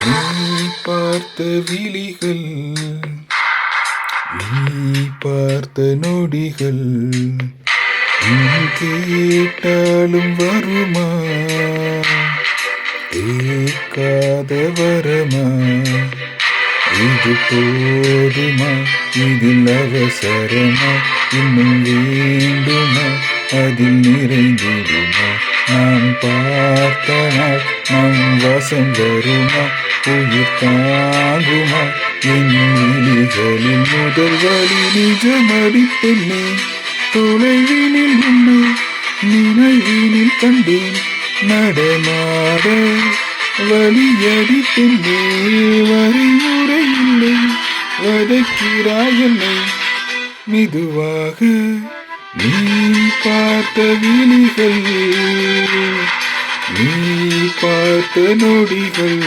நீ பார்த்த விழிகள், நீ பார்த்த நொடிகள், கேட்டாலும் வருமா? கேட்காத வரமா? இது போதுமா? இதில் அவசரமா? இன்னும் வேண்டுமா? அதில் நிறைந்திடுமா? நாம் பார்த்த நாள் நம் வசம் வருமா? உயிர் தாங்குமா? என் விழிகளில் முதல் வழி நிஜமடி பெண்ணே. தொலைவினில் உன்னை நினைவினில் கண்டேன் நடமாட வழியடி பெண்ணே. வரைமுறை இல்லை வதைக்கிறாய் என்னை மெதுவாக. நீ பார்த்த விழிகள், நீ பார்த்த நொடிகள்.